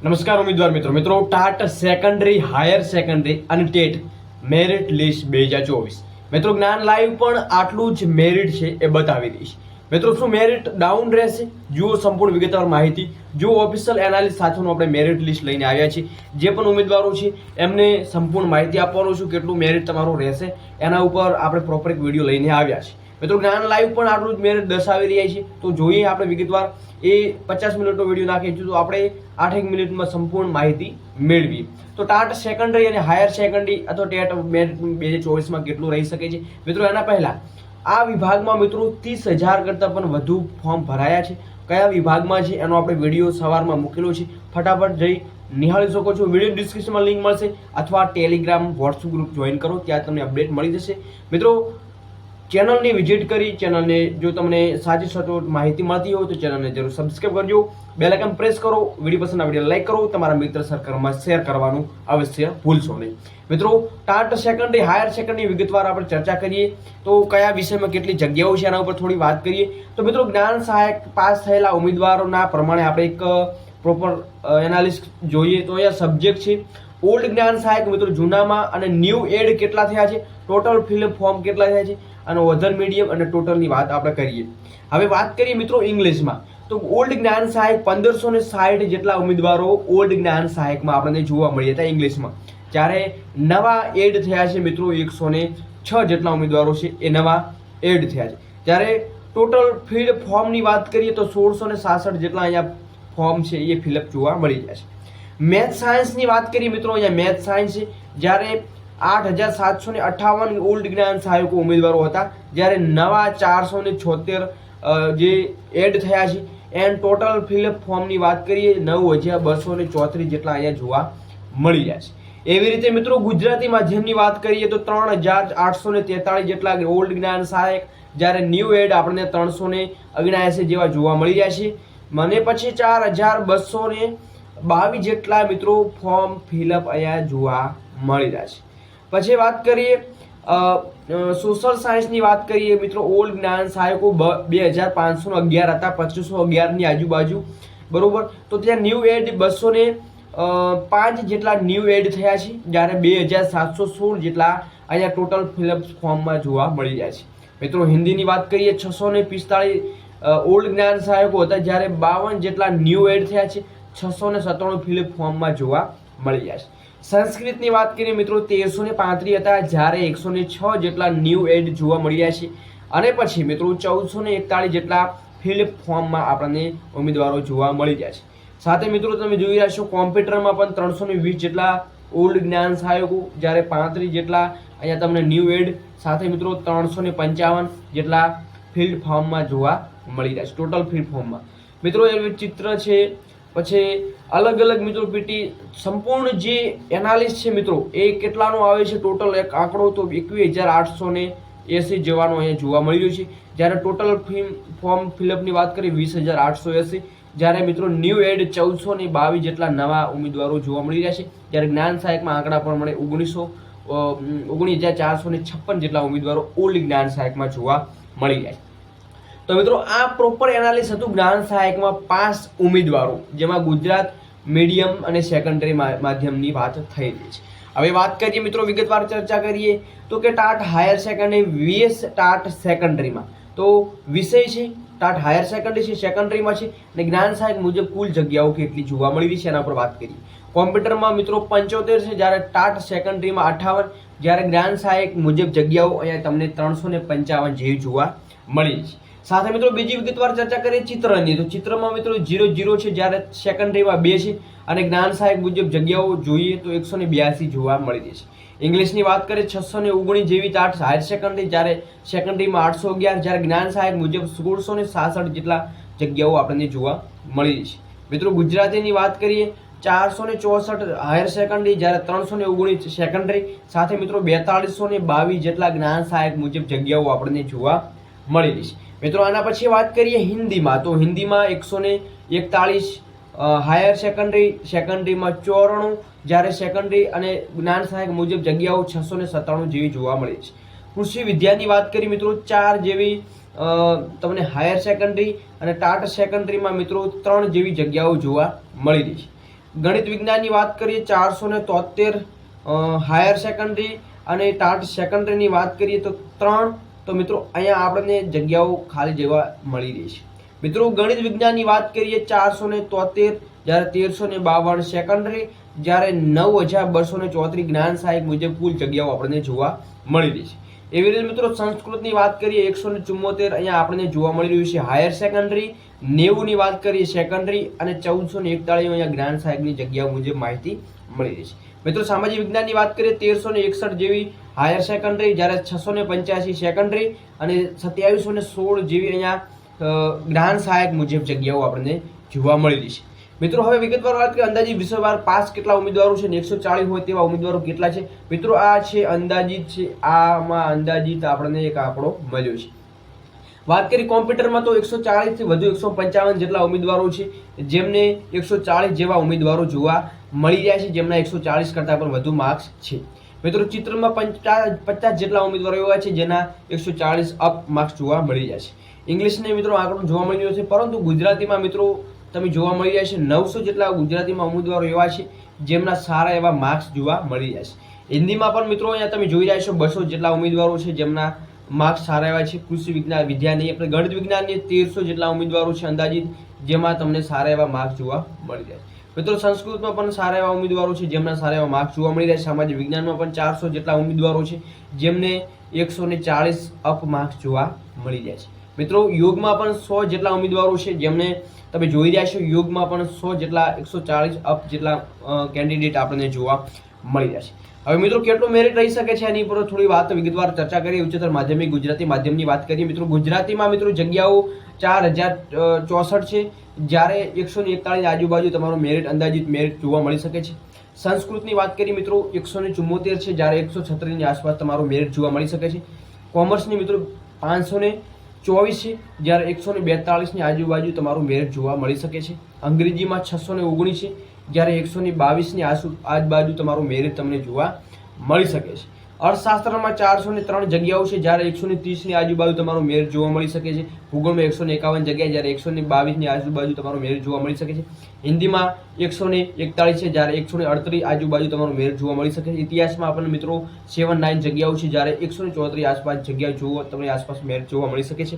નમસ્કાર ઉમેદવાર મિત્રો ટાટ સેકન્ડરી હાયર સેકન્ડરી અને ટેટ મેરિટ લિસ્ટ 2024 મિત્રો જ્ઞાન લાઈવ પણ આટલું જ મેરિટ છે એ બતાવી દઈશ મિત્રો શું મેરિટ ડાઉન રહેશે જુઓ સંપૂર્ણ વિગતવાર માહિતી જુઓ ઓફિશિયલ એનાલિસિસ સાથેનું આપણે મેરિટ લિસ્ટ લઈને આવ્યા છીએ જે પણ ઉમેદવારો છે એમને સંપૂર્ણ માહિતી આપવાનું છું કેટલું મેરિટ તમારું રહેશે એના ઉપર આપણે પ્રોપર એક વિડીયો લઈને આવ્યા છીએ મિત્રો જ્ઞાન લાઈવ પણ આટલું જ મેરિટ દર્શાવી રહ્યા છે તો જોઈએ આપણે વિગતવાર એ 50 મિનિટનો વિડીયો નાખીએ છીએ તો આપણે 8 મિનિટમાં સંપૂર્ણ માહિતી મેળવી તો ટાટ સેકન્ડરી અને હાયર સેકન્ડરી અથવા ટેટ મેરિટ 2024માં કેટલું રહી શકે છે મિત્રો એના પહેલા આ વિભાગમાં મિત્રો 30,000 કરતાં પણ વધુ ફોર્મ ભરાયા છે કયા વિભાગમાં છે એનો આપણે વિડીયો સવારમાં મૂકેલો છે ફટાફટ જઈ નિહાળી શકો છો વિડીયો ડિસ્ક્રિપ્શનમાં લિંક મળશે અથવા ટેલિગ્રામ વોટ્સએપ ગ્રુપ જોઈન કરો ત્યાં તમને અપડેટ મળી જશે મિત્રો ચેનલને વિઝિટ કરી ચેનલને જો તમને સાચી સચોટ માહિતી મળતી હોય તો ચેનલને જરૂર સબસ્ક્રાઇબ કરજો બેલ આઇકન પ્રેસ કરો વિડીયો પસંદ આવે વિડીયો લાઈક કરો તમારા મિત્ર સર્કલમાં શેર કરવાનું અવશ્ય ભૂલશો નહીં મિત્રો ટાટ સેકન્ડરી હાયર સેકન્ડરી વિગતવાર આપણે ચર્ચા કરીએ તો કયા વિષયમાં કેટલી જગ્યાઓ છે એના ઉપર થોડી વાત કરીએ તો મિત્રો જ્ઞાન સહાયક પાસ થયેલા ઉમેદવારોના પ્રમાણે આપણે એક પ્રોપર એનાલિસિસ જોઈએ તો અહીંયા સબ્જેક્ટ છે ઓલ્ડ જ્ઞાન સહાયક મિત્રો જૂનામાં અને ન્યૂ એડ કેટલા થયા છે ટોટલ ફિલઅપ ફોર્મ કેટલા થયા છે અને ઓધર મીડિયમ અને ટોટલની વાત આપણે કરીએ હવે વાત કરીએ મિત્રો ઇંગ્લિશમાં તો ઓલ્ડ જ્ઞાન સહાયક 1560 જેટલા ઉમેદવારો ઓલ્ડ જ્ઞાન સહાયકમાં આપણને જોવા મળ્યા હતા ઇંગ્લિશમાં જ્યારે નવા એડ થયા છે મિત્રો 106 જેટલા ઉમેદવારો છે એ નવા એડ થયા છે જ્યારે ટોટલ ફિલ્ડ ફોર્મની વાત કરીએ તો 1666 જેટલા અહીંયા ફોર્મ છે એ ફિલઅપ જોવા મળી જાય છે મેથ સાયન્સની વાત કરીએ મિત્રો અહીંયા મેથ સાયન્સ છે જ્યારે 8,758 ઓલ્ડ જ્ઞાન સહાયકો ઉમેદવારો હતા જ્યારે નવા 476 જે એડ થયા છે એન્ડ ટોટલ ફિલઅપ ફોર્મની વાત કરીએ 9,234 જેટલા અહીંયા જોવા મળી જાય છે એવી રીતે મિત્રો ગુજરાતી માધ્યમની વાત કરીએ તો 3,843 જેટલા ઓલ્ડ જ્ઞાન સહાયક જ્યારે ન્યૂ એડ આપણને 379 જેવા જોવા મળી જાય છે મને પછી 4,222 જેટલા મિત્રો ફોર્મ ફિલઅપ અહીંયા જોવા મળી રહ્યા છે પછી વાત કરીએ સોશિયલ સાયન્સની વાત કરીએ મિત્રો ઓલ્ડ જ્ઞાન સહાયકો 2,511 હતા 2,511 ની આજુબાજુ બરોબર તો ત્યાં ન્યૂ એડ 205 જેટલા ન્યૂ એડ થયા છે જ્યારે 2,716 જેટલા અહીંયા ટોટલ ફિલઅપ ફોર્મમાં જોવા મળી જાય છે મિત્રો હિન્દીની વાત કરીએ 645 ઓલ્ડ જ્ઞાન સહાયકો હતા જ્યારે 52 જેટલા ન્યૂ એડ થયા છે 697 ફિલઅપ ફોર્મમાં જોવા મળી જાય છે સંસ્કૃતની વાત કરીએ મિત્રો 1335 હતા જ્યારે 106 જેટલા ન્યૂ એડ જોવા મળી રહ્યા છે અને પછી મિત્રો 1441 જેટલા ફિલઅપ ફોર્મમાં આપણને ઉમેદવારો જોવા મળી જાય છે સાથે મિત્રો તમે જોઈ રહ્યા છો કોમ્પ્યુટરમાં પણ 320 જેટલા ઓલ્ડ જ્ઞાન સહાયકો જ્યારે 35 જેટલા અહીંયા તમને ન્યૂ એડ સાથે મિત્રો 355 જેટલા ફિલ્ડ ફોર્મમાં જોવા મળી રહ્યા છે ટોટલ ફિલ્ડ ફોર્મમાં મિત્રો એ ચિત્ર છે પછી અલગ અલગ મિત્રો પીટી સંપૂર્ણ જે એનાલિસિસ છે મિત્રો એ કેટલાનો આવે છે ટોટલ એક આંકડો તો 21,880 જેવાનો અહીંયા જોવા મળી રહ્યો છે જ્યારે ટોટલ ફોર્મ ફિલઅપની વાત કરીએ 20,880 જ્યારે મિત્રો ન્યૂ એડ 1,422 જેટલા નવા ઉમેદવારો જોવા મળી રહ્યા છે જ્યારે જ્ઞાન સહાયકમાં આંકડા પ્રમાણે 19,456 જેટલા ઉમેદવારો ઓલ્ડ જ્ઞાન સહાયકમાં જોવા મળી રહ્યા છે તો મિત્રો આ પ્રોપર એનાલિસિસ હતું જ્ઞાન સહાયકમાં 5 ઉમેદવારો જેમાં ગુજરાત મીડિયમ અને સેકન્ડરી માધ્યમની વાત થઈ રહી છે હવે વાત કરીએ મિત્રો વિગતવાર ચર્ચા કરીએ તો કે TAT higher secondary VS TAT સેકન્ડરીમાં તો વિષય છે ટાટ હાયર સેકન્ડરી છે સેકન્ડરીમાં છે અને જ્ઞાન સહાયક મુજબ કુલ જગ્યાઓ કેટલી જોવા મળી રહી છે એના પર વાત કરીએ કોમ્પ્યુટરમાં મિત્રો 75 છે જ્યારે ટાટ સેકન્ડરીમાં 58 જ્યારે જ્ઞાન સહાયક મુજબ જગ્યાઓ અહીંયા તમને 355 જેવી જોવા મળી છે સાથે મિત્રો બીજી વિગતવાર ચર્ચા કરીએ ચિત્રની તો ચિત્રમાં મિત્રો 0 છે જ્યારે સેકન્ડરીમાં 2 છે અને જ્ઞાન સહાયક મુજબ જગ્યાઓ જોઈએ તો 182 જોવા મળી રહી છે ઇંગ્લિશની વાત કરીએ 619 જેવી ટાટ હાયર સેકન્ડરી જ્યારે સેકન્ડરીમાં 811 જ્યારે જ્ઞાન સહાયક મુજબ 1666 જેટલા જગ્યાઓ આપણને જોવા મળી રહી છે મિત્રો ગુજરાતીની વાત કરીએ 464 હાયર સેકન્ડરી જ્યારે 319 સેકન્ડરી સાથે મિત્રો 4222 જેટલા જ્ઞાન સહાયક મુજબ જગ્યાઓ આપણને જોવા મળી રહી છે મિત્રો આના પછી વાત કરીએ હિન્દીમાં તો હિન્દીમાં 141 હાયર સેકન્ડરીમાં 94 જ્યારે સેકન્ડરી અને જ્ઞાન સહાયક મુજબ જગ્યાઓ 697 જેવી જોવા મળી છે કૃષિ વિદ્યાની વાત કરીએ મિત્રો 4 જેવી તમને હાયર સેકન્ડરી અને ટાટ સેકન્ડરીમાં મિત્રો 3 જેવી જગ્યાઓ જોવા મળી રહી છે ગણિત વિજ્ઞાનની વાત કરીએ 473 હાયર સેકન્ડરી અને ટાટ સેકન્ડરીની વાત કરીએ તો 3. તો મિત્રો અહીંયા આપણને જગ્યાઓ ખાલી જવા મળી રહી છે. મિત્રો ગણિત વિજ્ઞાનની વાત કરીએ 473, જ્યારે 1352 સેકન્ડરી, જ્યારે 9234 જ્ઞાન સહાયક મુજબ કુલ જગ્યાઓ આપણને જોવા મળી રહી છે. એવી રીતે મિત્રો સંસ્કૃતની વાત કરીએ 174 અહીંયા આપણને જોવા મળી રહ્યું છે હાયર સેકન્ડરી, 90 ની વાત કરીએ સેકન્ડરી અને 1441 અહીંયા જ્ઞાન સહાયકની જગ્યાઓ મુજબ માહિતી મળી રહી છે. મિત્રો સામાજિક વિજ્ઞાનની વાત કરીએ 1361 જેવી હાયર સેકન્ડરી, જ્યારે 685 સેકન્ડરી અને 2716 જેવી અહીંયા જ્ઞાન સહાયક મુજબ જગ્યાઓ આપણને જોવા મળી રહી છે. મિત્રો હવે વિગતવાર વાત કરીએ અંદાજિત વિષયવાર પાસ કેટલા ઉમેદવારો છે, 140 હોય તેવા ઉમેદવારો કેટલા છે. મિત્રો આ છે અંદાજિત છે, આમાં અંદાજિત આપણને એક આંકડો મળ્યો છે. વાત કરી કોમ્પ્યુટરમાં તો 140 થી વધુ 155 જેટલા ઉમેદવારો છે, જેમને 140 જેવા ઉમેદવારો જોવા મળી રહ્યા છે, જેમના 140 કરતા પણ વધુ માર્ક્સ છે. મિત્રો ચિત્રમાં 50 જેટલા ઉમેદવારો એવા છે જેના 140 અપ માર્ક્સ જોવા મળી રહ્યા છે. ઇંગ્લિશને મિત્રો આંકડો જોવા મળી રહ્યો છે, પરંતુ ગુજરાતીમાં મિત્રો તમે જોવા મળી રહ્યા છે 900 જેટલા ગુજરાતીમાં ઉમેદવારો એવા છે જેમના સારા એવા માર્ક્સ જોવા મળી રહ્યા છે. હિન્દીમાં પણ મિત્રો અહીંયા તમે જોઈ રહ્યા છો 200 જેટલા ઉમેદવારો છે જેમના માર્ક્સ સારા એવા છે. કૃષિ વિજ્ઞાન વિદ્યાની આપણે ગણિત વિજ્ઞાનની 1300 જેટલા ઉમેદવારો છે અંદાજિત, જેમાં તમને સારા એવા માર્ક્સ જોવા મળી રહ્યા છે. મિત્રો સંસ્કૃતમાં પણ સારા એવા ઉમેદવારો છે જેમના સારા એવા માર્ક્સ જોવા મળી રહ્યા છે. સામાજિક વિજ્ઞાનમાં પણ 400 જેટલા ઉમેદવારો છે જેમને 140 અપ માર્ક્સ જોવા મળી રહ્યા છે. મિત્રો યોગમાં પણ 100 જેટલા ઉમેદવારો છે જેમને તમે જોઈ રહ્યા છો, યોગમાં પણ 100 જેટલા 140 અપ જેટલા કેન્ડિડેટ આપણને જોવા મળી રહ્યા છે. હવે મિત્રો કેટલું મેરિટ રહી શકે છે એની પર થોડી વાત વિગતવાર ચર્ચા કરીએ. ઉચ્ચતર માધ્યમિક ગુજરાતી માધ્યમની વાત કરીએ મિત્રો, ગુજરાતીમાં મિત્રો જગ્યાઓ 4064 છે, જ્યારે 141 આજુબાજુ તમારું મેરિટ અંદાજિત મેરિટ જોવા મળી શકે છે. સંસ્કૃતની વાત કરીએ મિત્રો 174 છે, જ્યારે 136 ની આસપાસ તમારું મેરિટ જોવા મળી શકે છે. કોમર્સની મિત્રો 524 છે, જ્યારે 142 ની આજુબાજુ તમારું મેરિટ જોવા મળી શકે છે. અંગ્રેજીમાં 619 છે, જ્યારે 122 ની આજુબાજુ તમારું મેરિટ તમને જોવા મળી શકે છે. અર્થશાસ્ત્રમાં 403 જગ્યાઓ છે, જ્યારે 130 ની આજુબાજુ તમારું મેરિટ જોવા મળી શકે છે. ભૂગોળમાં 151 જગ્યા, જ્યારે 122 ની આજુબાજુ તમારું મેરિટ જોવા મળી શકે છે. હિન્દીમાં 141 છે, જ્યારે 138 આજુબાજુ તમારું મેરિટ જોવા મળી શકે છે. ઇતિહાસમાં આપણને મિત્રો 79 જગ્યાઓ છે, જ્યારે 134 આસપાસ જગ્યાઓ જોવા તમને આસપાસ મેરિટ જોવા મળી શકે છે.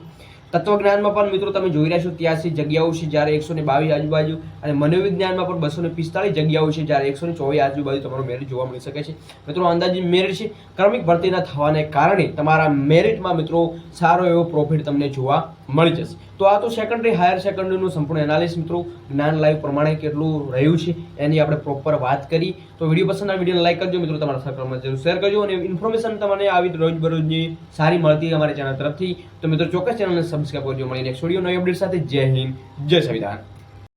તત્વજ્ઞાનમાં પણ મિત્રો તમે જોઈ રહ્યા છો 83 જગ્યાઓ છે, જ્યારે 122 આજુબાજુ, અને મનોવિજ્ઞાનમાં પણ 245 જગ્યાઓ છે, જ્યારે 124 આજુબાજુ તમારું મેરિટ જોવા મળી શકે છે. મિત્રો અંદાજિત મેરિટ છે. ક્રમિક ભરતીના થવાને કારણે તમારા મેરિટમાં મિત્રો સારો એવો પ્રોફિટ તમને જોવા મળી જશે. તો આ તો સેકન્ડરી હાયર સેકન્ડરીનું સંપૂર્ણ એનાલિસિસ મિત્રો જ્ઞાન લાઈવ પ્રમાણે કેટલું રહ્યું છે એની આપણે પ્રોપર વાત કરી. તો વિડીયો પસંદ આવે વિડીયોને લાઈક કરજો મિત્રો, તમારા સર્કલમાં જરૂર શેર કરજો, અને ઇન્ફોર્મેશન તમને આવી રોજબરોજની સારી મળતી અમારી ચેનલ તરફથી. તો મિત્રો ચોક્કસ ચેનલને સબસ્ક્રાઈબ કરજો. મળીને નેક્સ્ટ વિડીયો નવી અપડેટ સાથે. જય હિન્દ, જય સંવિધાન.